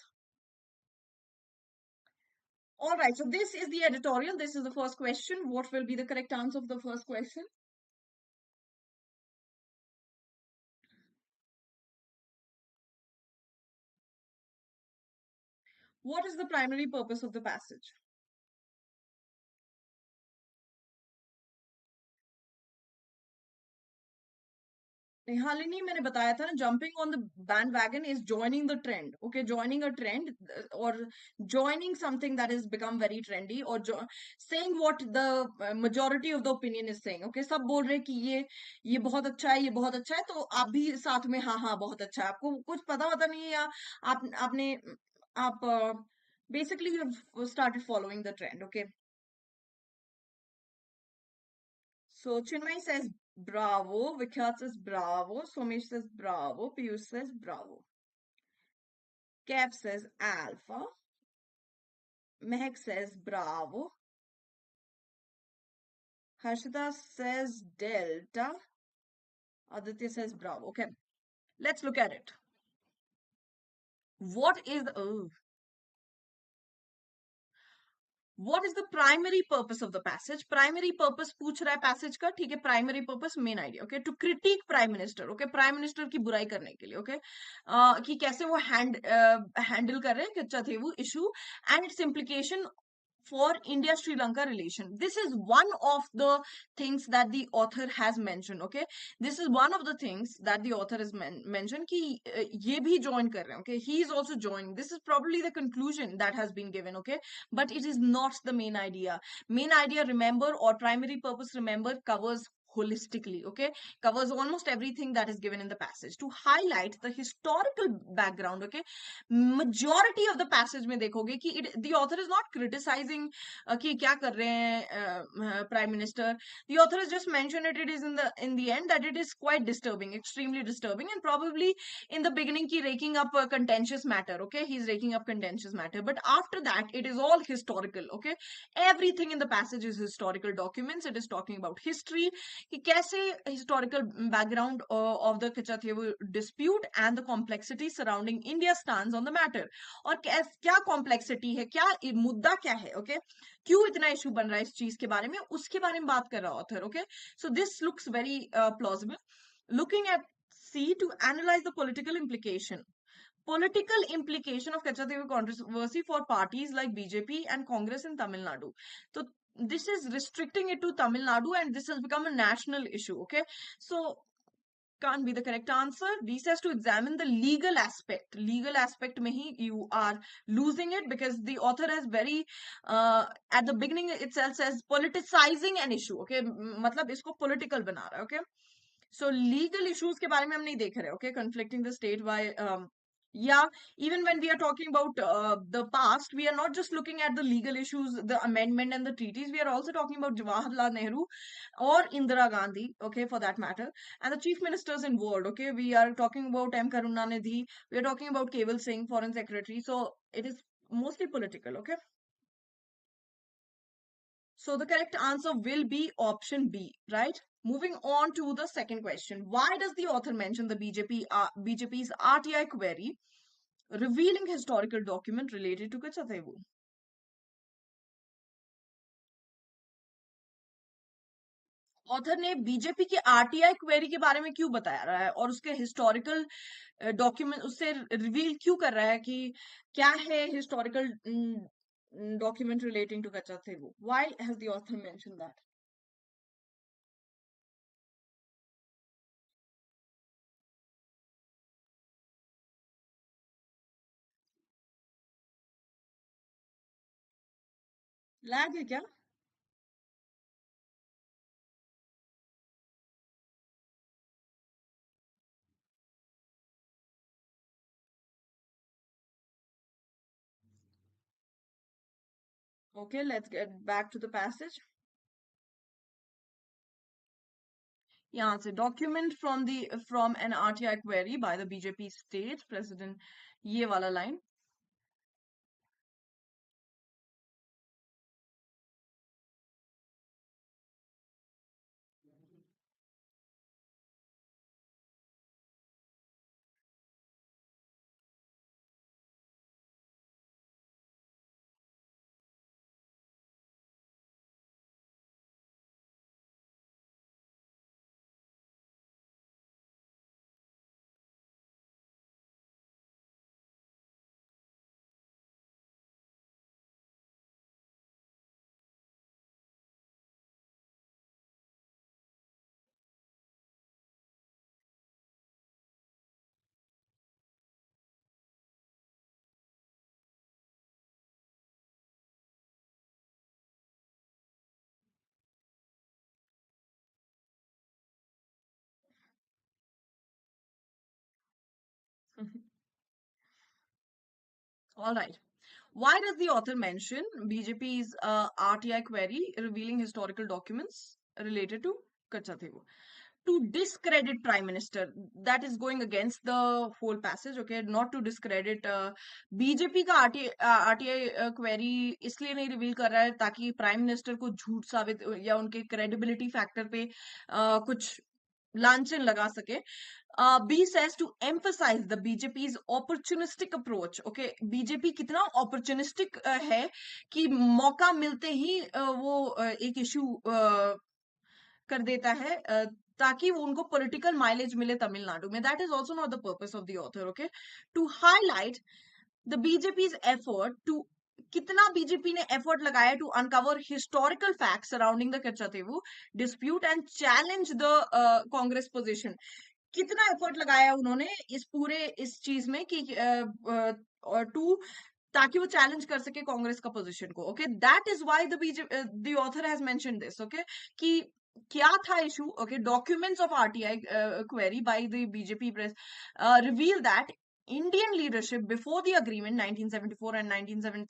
All right, so this is the editorial. This is the first question. What will be the correct answer of the first question? What is the primary purpose of the passage? निहालिनी मैंने बताया था ना, jumping on the band wagon is joining the trend, okay, joining a trend, और joining something that is become very trendy, और saying what the majority of the opinion is saying, okay, सब बोल रहे हैं कि ये बहुत अच्छा है, ये बहुत अच्छा है, तो आप भी साथ में हाँ हाँ बहुत अच्छा है, आपको कुछ पता नहीं है, या आपने आप basically you've started following the trend, okay. So Chinmay says bravo, Vikhyat says bravo, Somesh says bravo, Piyush says bravo, Kev says alpha, Mehak says bravo, Harshita says delta, Aditya says bravo. Okay, let's look at it. What is the what is the primary purpose of the passage? Primary purpose पूछ रहा है passage का, ठीक है, primary purpose main idea, okay, to critique prime minister, okay, prime minister की बुराई करने के लिए, okay, कि कैसे वो handle कर रहे हैं कच्चा थे वो issue and its implication for India Sri Lanka relation. This is one of the things that the author has mentioned, okay, this is one of the things that the author has mentioned कि ये भी join कर रहे हैं, okay, he is also joining, this is probably the conclusion that has been given, okay, but it is not the main idea. Main idea, remember, or primary purpose, remember, covers holistically, okay, covers almost everything that is given in the passage to highlight the historical background, okay. Majority of the passage में देखोगे कि the author is not criticizing कि क्या कर रहे हैं prime minister. The author has just mentioned it. It is in the end that it is quite disturbing, extremely disturbing, and probably in the beginning he raking up a contentious matter, okay, he's raking up contentious matter, but after that it is all historical, okay, everything in the passage is historical documents. It is talking about history कि कैसे historical background of the Kachathevu dispute and the complexity surrounding India's stance on the matter, और क्या complexity है, क्या मुद्दा क्या है, okay, क्यों इतना इशू बन रहा है इस चीज के बारे में, उसके बारे में बात कर रहा है author, okay. So this looks very plausible. Looking at C, to analyze the political implication of Kachathevu controversy for parties like BJP and Congress in Tamil Nadu. So this is restricting it to Tamil Nadu, and this has become a national issue, okay. So can't be the correct answer. D says to examine the legal aspect. Legal aspect mein hi you are losing it, because the author has very at the beginning itself says politicizing an issue, okay, मतलब इसको political बना रहा है, okay. So legal issues के बारे में हम नहीं देख रहे, okay, conflicting the state by yeah, even when we are talking about the past, we are not just looking at the legal issues, the amendment and the treaties, we are also talking about Jawaharlal Nehru or Indira Gandhi, okay, for that matter, and the chief ministers involved, okay, we are talking about M Karunanidhi, we are talking about Keval Singh, foreign secretary, so it is mostly political, okay. So the correct answer will be option B, right? Moving on to the second question. Why does the author mention the BJP's RTI query revealing historical document related to Kachathevu? Author ने BJP की RTI query के बारे में क्यों बताया रहा है, और उसके हिस्टोरिकल डॉक्यूमेंट उससे रिवील क्यों कर रहा है कि क्या है historical document relating to Kachathevu? Why has the author mentioned that? Lag है क्या? Okay, let's get back to the passage. यहाँ से document from an RTI query by the BJP state president, ये वाला line. All right. Why does the author mention BJP's RTI query revealing historical documents related to Kacha Thevo? To discredit prime minister, that is going against the whole passage. Okay, not to discredit. BJP का RTI query इसलिए नहीं reveal कर रहा है ताकि prime minister को झूठ साबित या उनके क्रेडिबिलिटी फैक्टर पे कुछ लांछन लगा सके. B says to emphasize the BJP's opportunistic approach. Okay, BJP कितना opportunistic है कि मौका मिलते ही वो एक इशू कर देता है ताकि वो उनको पॉलिटिकल माइलेज मिले तमिलनाडु में. That is also not the purpose of the author. Okay, to highlight the BJP's effort to, कितना बीजेपी ने एफर्ट लगाया to uncover historical facts surrounding the Katchatheevu dispute and challenge the Congress position. कितना effort लगाया उन्होंने इस पूरे इस चीज में कि टू ताकि वो चैलेंज कर सके कांग्रेस का पोजीशन को. Okay, that is why the author has mentioned this. Okay, कि क्या था issue. Okay, documents of RTI query by the BJP press reveal that Indian leadership before the agreement 1974 and 1970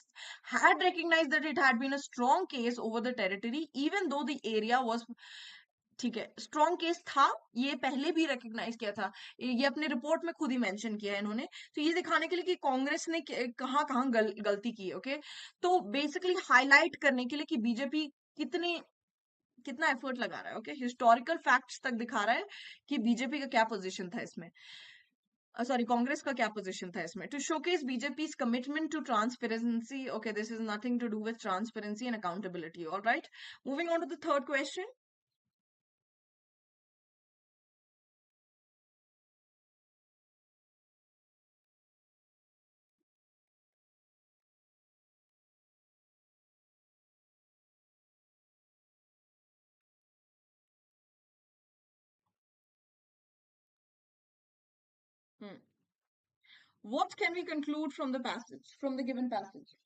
had recognized that it had been a strong case over the territory even though the area was, ठीक है, strong case था, ये पहले भी recognise किया था, ये अपने रिपोर्ट में खुद ही मेंशन किया है इन्होंने. तो ये दिखाने के लिए कि कांग्रेस ने कहाँ कहाँ गलती की. ओके, तो बेसिकली हाईलाइट करने के लिए कि बीजेपी कितने कितना एफर्ट लगा रहा है. ओके, हिस्टोरिकल फैक्ट्स तक दिखा रहा है कि बीजेपी का क्या पोजीशन था इसमें, सॉरी कांग्रेस का क्या पोजीशन था इसमें. To showcase BJP's commitment to transparency. Okay, this is nothing to do with transparency and accountability. Alright, moving on to the third question. What can we conclude from the passage, from the given passage?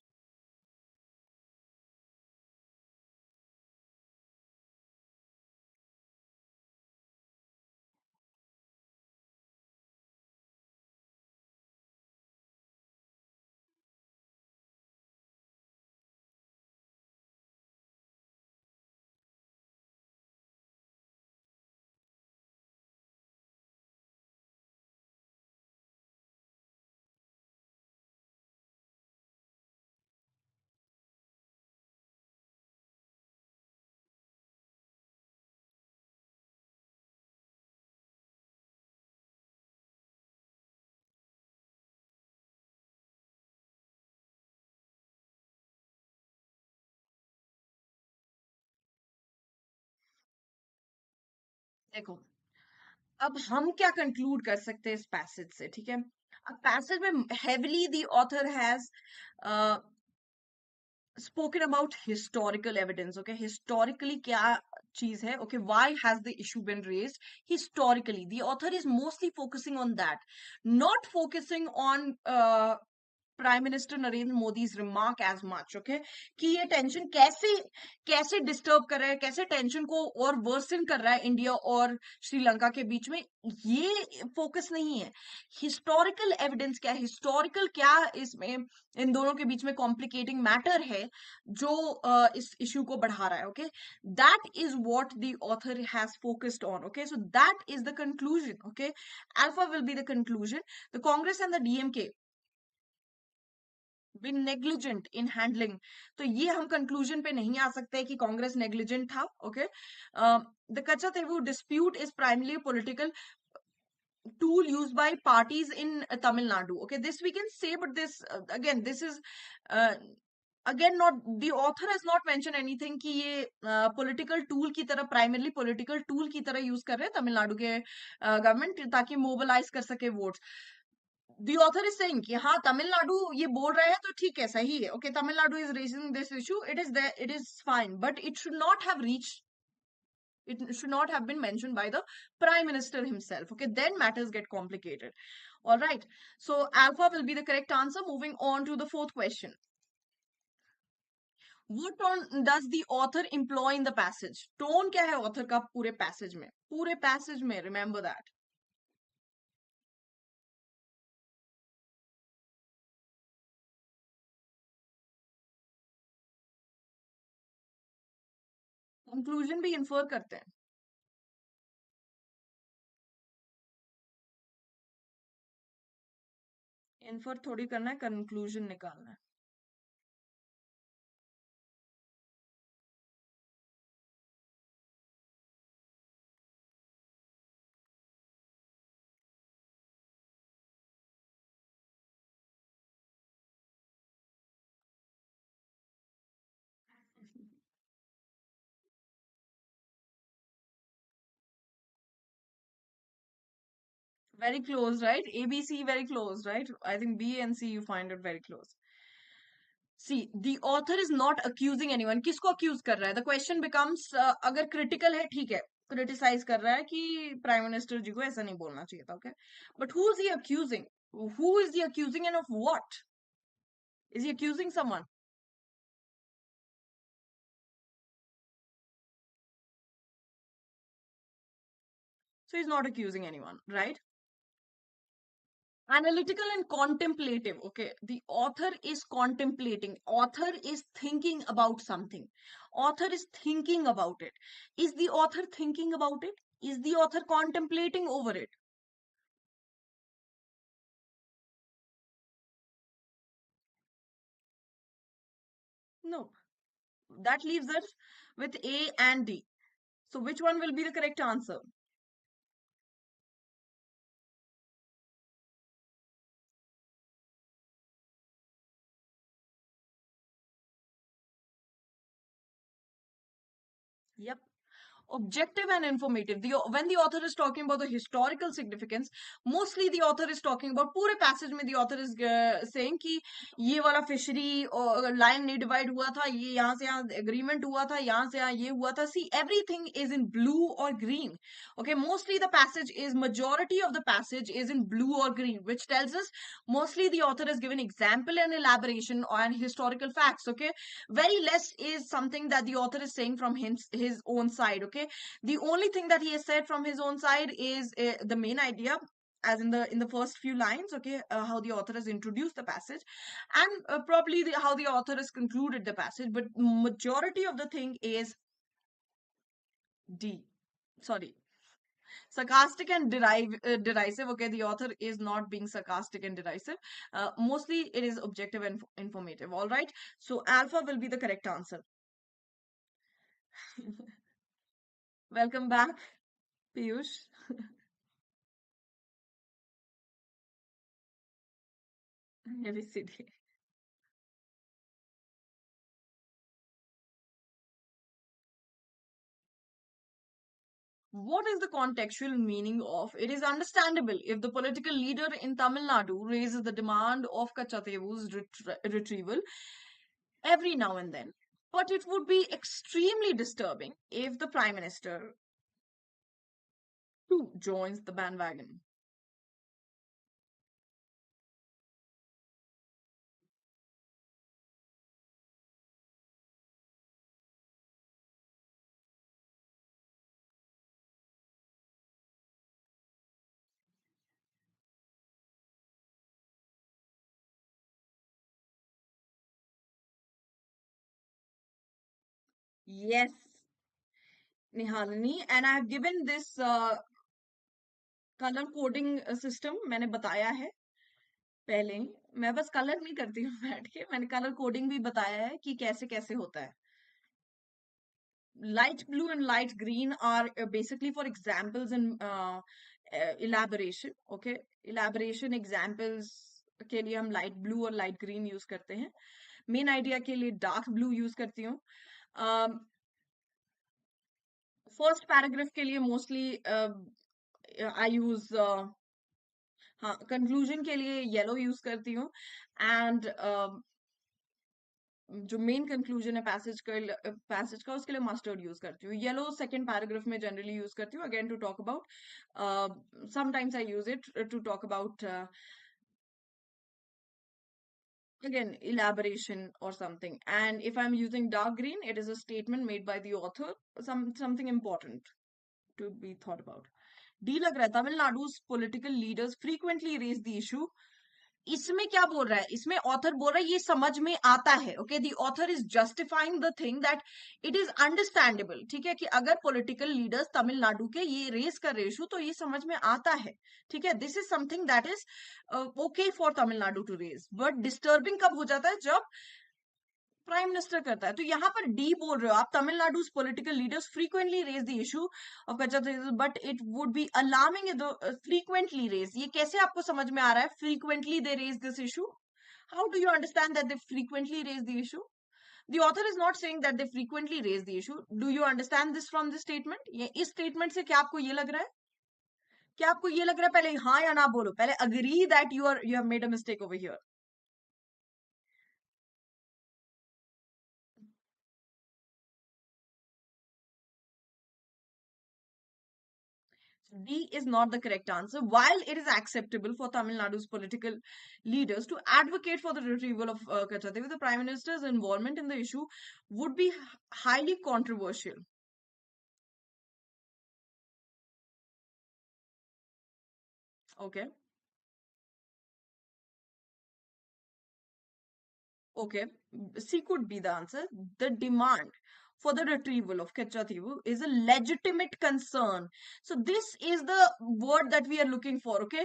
देखो, अब हम क्या conclude कर सकते हैं इस passage से. ठीक है, अब पैसेज में heavily the author has spoken about historical evidence. Okay, historically क्या चीज है. Okay, why has the issue been raised historically? The author is mostly focusing on that, not focusing on Prime Minister Narendra Modi's remark as much, okay, कि ये tension कैसे कैसे disturb कर रहा है, कैसे टेंशन को और वर्सन कर रहा है इंडिया और श्रीलंका के बीच में, ये फोकस नहीं है. हिस्टोरिकल एविडेंस क्या है, हिस्टोरिकल क्या इसमें इन दोनों के बीच में कॉम्प्लिकेटिंग मैटर है जो इस इश्यू को बढ़ा रहा है. Okay, that is what the author has focused on. Okay, so that is the conclusion. Okay, alpha will be the conclusion. The Congress and the DMK been negligent in handling. तो ये हम कंक्लूजन पे नहीं आ सकते कि कांग्रेस नेग्लिजेंट था. Okay, the कच्चा Telugu dispute is primarily a political tool used by parties in Tamil Nadu. Okay, this we can say, but this again, this is uh, again not, the author has not mentioned anything कि ये political tool की तरह, primarily political tool की तरह use कर रहे हैं तमिलनाडु के government ताकि mobilize कर सके votes. The author is saying कि हाँ तमिलनाडु ये बोल रहा है तो ठीक है, सही है. Okay, Tamil Nadu is raising this issue, it is there, it is fine, but it should not have reached, it should not have been mentioned by the prime minister himself. Okay, then matters get complicated. All right, so alpha will be the correct answer. Moving on to the fourth question. What tone does the author employ in the passage? Tone क्या है author का पूरे passage में? पूरे passage में, remember that. Conclusion भी infer करते हैं. Infer थोड़ी करना है, conclusion निकालना है. Very close, right? A, B, C, very close, right? I think B and C you find it very close. See, the author is not accusing anyone. किसको accuse कर रहा है? The question becomes, अगर critical है, ठीक है, criticize कर रहा है कि prime minister जी को ऐसा नहीं बोलना चाहिए था, okay? But who is he accusing? Who is he accusing and of what? Is he accusing someone? So he's not accusing anyone, right? Analytical and contemplative. Okay, the author is contemplating, author is thinking about something, author is thinking about it. Is the author thinking about it? Is the author contemplating over it? No, that leaves us with A and D. So which one will be the correct answer? Yep. Objective and informative. When the author is talking about the historical significance, mostly the author is talking about, पूरे passage में the author is saying कि ये वाला fishery और line नहीं divide हुआ था, ये यहाँ से यहाँ agreement हुआ था, यहाँ से यहाँ ये हुआ था. See, everything is in blue or green. Okay, mostly the passage is, majority of the passage is in blue or green, which tells us mostly the author has given example and elaboration on historical facts. Okay, very less is something that the author is saying from his own side. Okay, the only thing that he has said from his own side is the main idea, as in the first few lines. Okay, how the author has introduced the passage, and probably how the author has concluded the passage, but majority of the thing is D. Sorry, sarcastic and derisive. Okay, the author is not being sarcastic and derisive. Mostly it is objective and informative. All right, so alpha will be the correct answer. Welcome back, Piyush. ABCD. What is the contextual meaning of it is understandable if the political leader in Tamil Nadu raises the demand of Kachatevu's retrieval every now and then, but it would be extremely disturbing if the Prime Minister too joins the bandwagon. Yes, Nihalini, and I have given this colour coding system मैंने बताया है पहले ही. मैं बस colour नहीं करती हूँ बैठ के, मैंने कलर कोडिंग भी बताया है कि कैसे कैसे होता है. Light blue and light green are basically for examples and elaboration. Okay, elaboration examples के लिए हम light blue और light green यूज करते हैं. मेन आइडिया के लिए डार्क ब्लू यूज करती हूँ. फर्स्ट पैराग्राफ के लिए मोस्टली आई यूज, हाँ, कंक्लूजन के लिए येलो यूज करती हूँ. एंड जो मेन कंक्लूजन है पैसेज का उसके लिए मस्टर्ड यूज करती हूँ. येलो सेकंड पैराग्राफ में जनरली यूज करती हूँ again to talk about, sometimes I use it to talk about again elaboration or something. And if I'm using dark green, it is a statement made by the author, something important to be thought about. D लग रहा है तमिलनाडु's political leaders frequently raise the issue. इसमें क्या बोल रहा है, इसमें author बोल रहा है ये समझ में आता है. Okay, the author is justifying the thing that it is understandable. ठीक है, कि अगर पॉलिटिकल लीडर्स तमिलनाडु के ये रेस कर रहे इशू तो ये समझ में आता है. ठीक है, this is something that is okay for Tamil Nadu to raise. But disturbing कब हो जाता है, जब प्राइम मिनिस्टर करता है. तो यहाँ पर डी बोल रहे हो आप, तमिलनाडु's political leaders frequently raise the issue of कचरा, but it would be alarming if the frequently raise, ये कैसे आपको समझ में आ रहा है frequently they raise this issue? How do you understand that they frequently raise the issue? The author is not saying that they frequently raise the issue. Do you understand this from this statement? ये इस statement से क्या आपको ये लग रहा है, क्या आपको ये लग रहा है, पहले हाँ या ना बोलो, पहले agree that you have made a mistake over here. D is not the correct answer. While it is acceptable for Tamil Nadu's political leaders to advocate for the retrieval of Kachadevi, the Prime Minister's involvement in the issue would be highly controversial. Okay. Okay. C could be the answer. The demand for the retrieval of Kachadevi is a legitimate concern. So this is the word that we are looking for. Okay.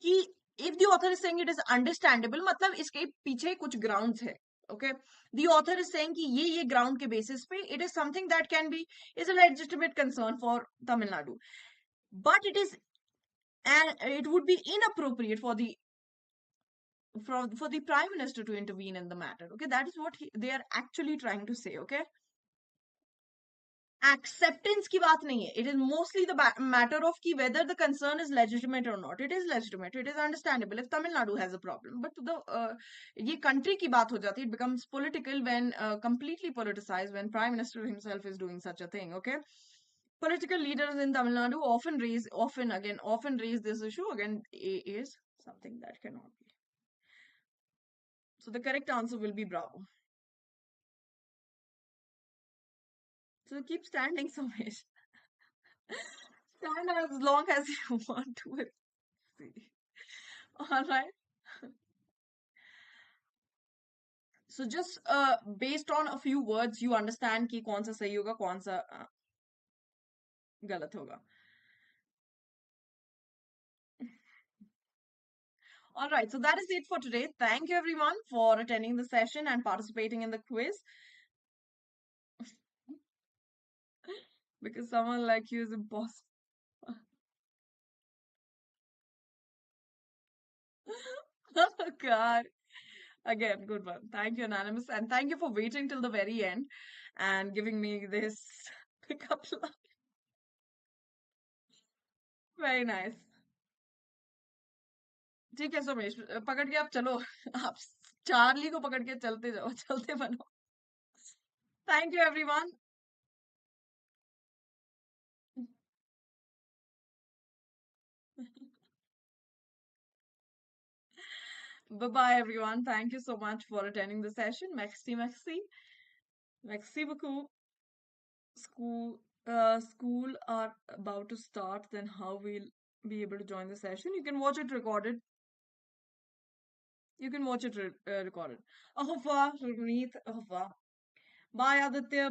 कि if the author is saying it is understandable, मतलब इसके पीछे कुछ grounds है. Okay, the author is saying कि ये ground के basis पे it is something that can be, is a legitimate concern for Tamil Nadu, but it is, and it would be inappropriate for the prime minister to intervene in the matter. Okay, that is what they are actually trying to say. Okay, acceptance की बात नहीं है. It is mostly the matter of कि whether the concern is legitimate or not. It is legitimate. It is understandable if Tamil Nadu has a problem. But the ये country की बात हो जाती है. It becomes political when completely politicized when Prime Minister himself is doing such a thing. Okay. Political leaders in Tamil Nadu often raise this issue. Again, A is something that cannot be. So the correct answer will be Bravo. So keep standing, Somesh. Stand as long as you want to. See. All right. So just based on a few words, you understand कि कौन सा सही होगा, कौन सा गलत होगा. All right. So that is it for today. Thank you everyone for attending the session and participating in the quiz. Because someone like you is impossible. Oh God. Again, good one. Thank you, Anonymous. And thank you for waiting till the very end and giving me this pickup line. Very nice. ठीक है सोमेश, पकड़ के आप चलो. आप Charlie को पकड़ के चलते जाओ, चलते बनो. Thank you, everyone. Bye bye, everyone. Thank you so much for attending the session. Merci, merci. Merci beaucoup. School are about to start, then how we'll be able to join the session? You can watch it recorded. You can watch it recorded. Au revoir, Ronit. Au revoir. Bye, Aditya.